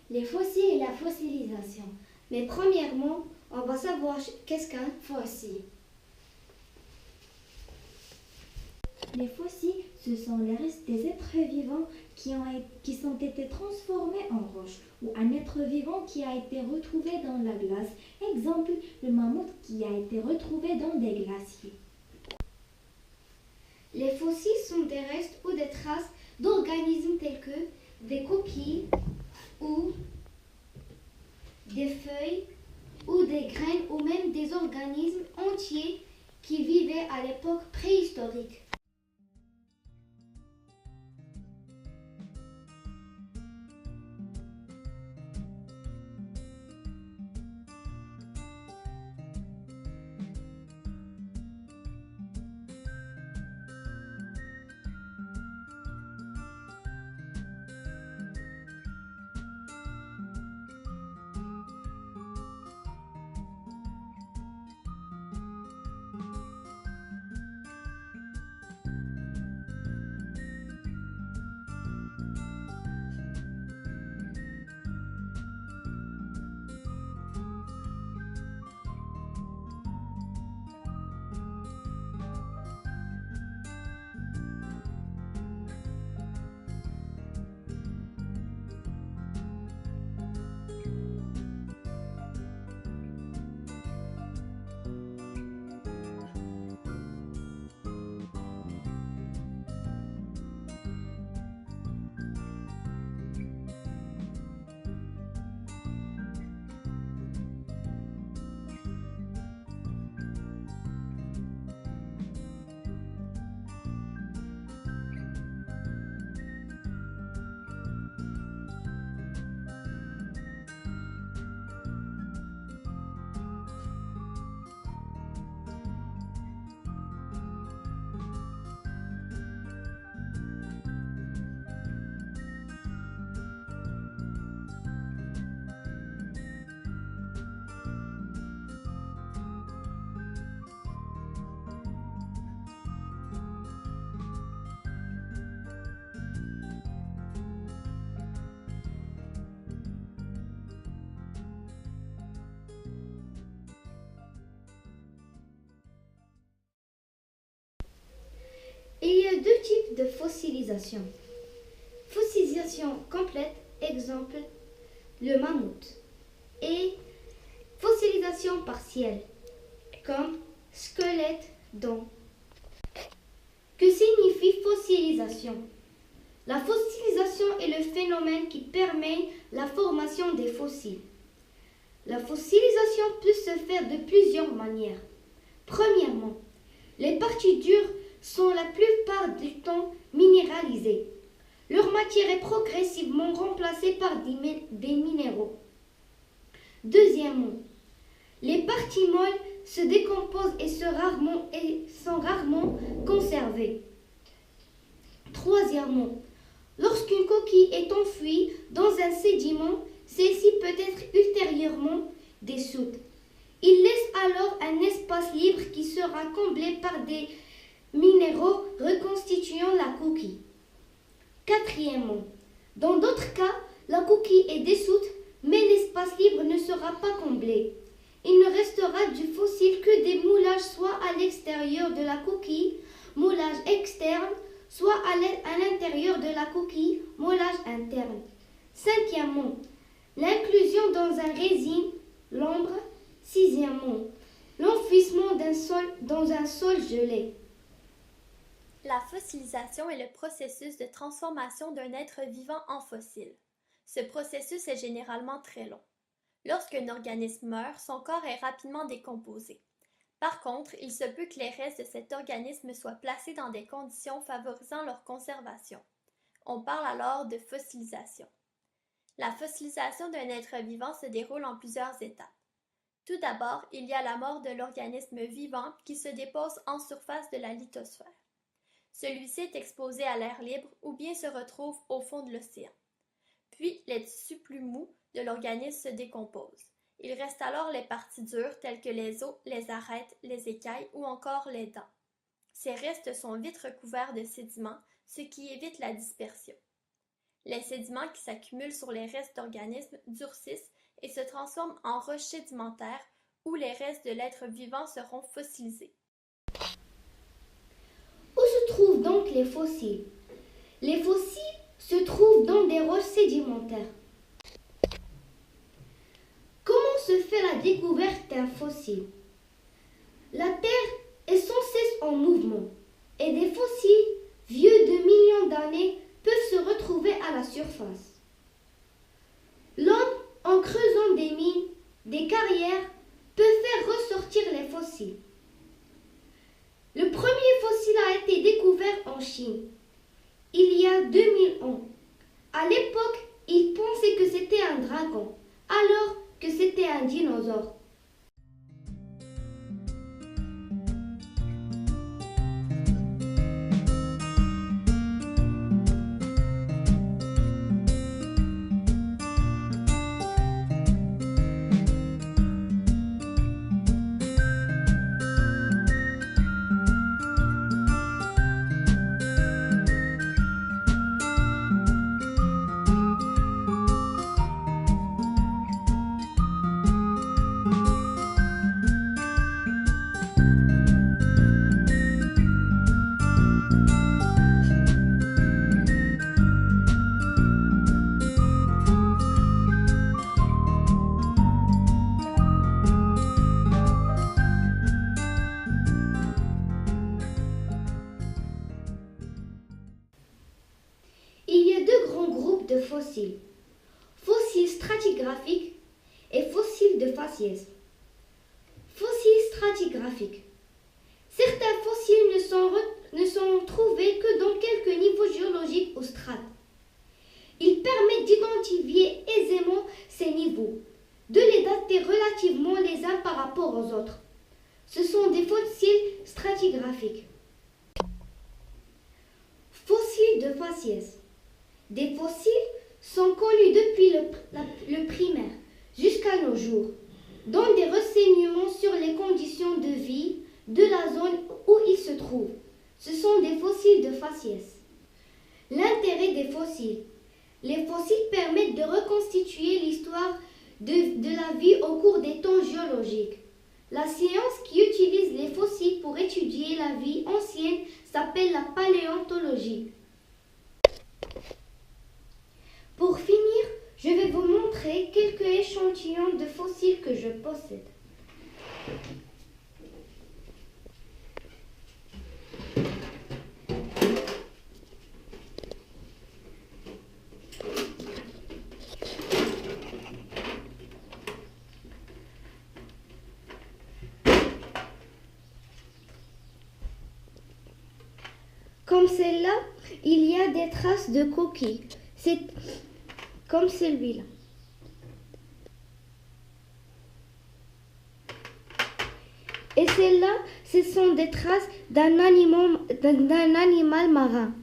les fossiles et la fossilisation. Mais premièrement, on va savoir qu'est-ce qu'un fossile. Les fossiles, ce sont les restes des êtres vivants qui sont été transformés en roche, ou un être vivant qui a été retrouvé dans la glace. Exemple, le mammouth qui a été retrouvé dans des glaciers. Les fossiles sont des restes ou des traces d'organismes tels que des coquilles ou des feuilles ou des graines ou même des organismes entiers qui vivaient à l'époque préhistorique. Il y a deux types de fossilisation. Fossilisation complète, exemple, le mammouth. Et fossilisation partielle, comme squelette, dent. Que signifie fossilisation? La fossilisation est le phénomène qui permet la formation des fossiles. La fossilisation peut se faire de plusieurs manières. Premièrement, les parties dures sont la plupart du temps minéralisées. Leur matière est progressivement remplacée par des minéraux. Deuxièmement, les parties molles se décomposent et sont rarement conservées. Troisièmement, lorsqu'une coquille est enfouie dans un sédiment, celle-ci peut être ultérieurement dissoute. Il laisse alors un espace libre qui sera comblé par des minéraux reconstituant la coquille. Quatrièmement, dans d'autres cas, la coquille est dissoute, mais l'espace libre ne sera pas comblé. Il ne restera du fossile que des moulages soit à l'extérieur de la coquille, moulage externe, soit à l'intérieur de la coquille, moulage interne. Cinquièmement, l'inclusion dans un résine, l'ombre. Sixièmement, l'enfouissement dans un sol gelé. La fossilisation est le processus de transformation d'un être vivant en fossile. Ce processus est généralement très long. Lorsqu'un organisme meurt, son corps est rapidement décomposé. Par contre, il se peut que les restes de cet organisme soient placés dans des conditions favorisant leur conservation. On parle alors de fossilisation. La fossilisation d'un être vivant se déroule en plusieurs étapes. Tout d'abord, il y a la mort de l'organisme vivant qui se dépose en surface de la lithosphère. Celui-ci est exposé à l'air libre ou bien se retrouve au fond de l'océan. Puis, les tissus plus mous de l'organisme se décomposent. Il reste alors les parties dures telles que les os, les arêtes, les écailles ou encore les dents. Ces restes sont vite recouverts de sédiments, ce qui évite la dispersion. Les sédiments qui s'accumulent sur les restes d'organismes durcissent et se transforment en roches sédimentaires où les restes de l'être vivant seront fossilisés. Où se trouvent donc les fossiles? Les fossiles se trouvent dans des roches sédimentaires. Comment se fait la découverte d'un fossile? La Terre est sans cesse en mouvement et des fossiles vieux de millions d'années peuvent se retrouver à la surface. L'homme, en creusant des mines, des carrières, peut faire ressortir les fossiles. Le premier fossile a été découvert en Chine, il y a 2000 ans. À l'époque, ils pensaient que c'était un dragon, alors que c'était un dinosaure. Il y a deux grands groupes de fossiles, fossiles stratigraphiques et fossiles de faciès. Fossiles stratigraphiques. Certains fossiles ne sont trouvés que dans quelques niveaux géologiques ou strates. Ils permettent d'identifier aisément ces niveaux, de les dater relativement les uns par rapport aux autres. Ce sont des fossiles stratigraphiques. Fossiles de faciès. Des fossiles sont connus depuis le primaire jusqu'à nos jours, dont des renseignements sur les conditions de vie de la zone où ils se trouvent. Ce sont des fossiles de faciès. L'intérêt des fossiles. Les fossiles permettent de reconstituer l'histoire de la vie au cours des temps géologiques. La science qui utilise les fossiles pour étudier la vie ancienne s'appelle la paléontologie. Pour finir, je vais vous montrer quelques échantillons de fossiles que je possède. Comme celle-là, il y a des traces de coquilles. C'est comme celui-là. Et celle-là, ce sont des traces d'un animal marin.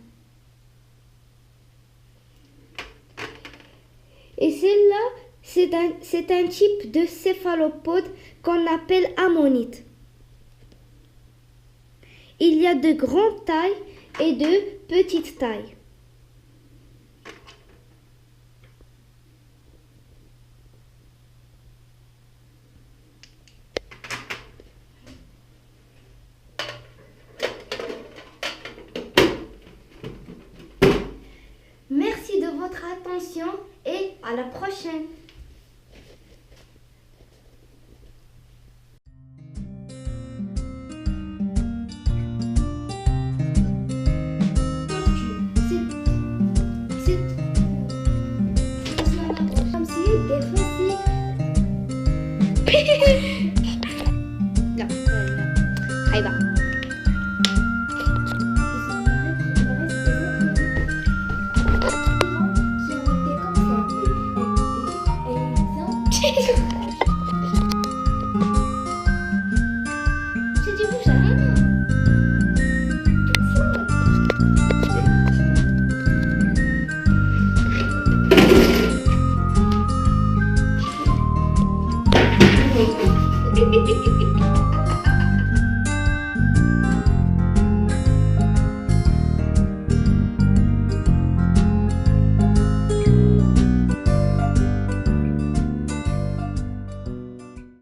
Et celle-là, c'est un type de céphalopode qu'on appelle ammonite. Il y a de grandes tailles et de petites tailles. Merci de votre attention et à la prochaine. Non, ahí va. Hehehehe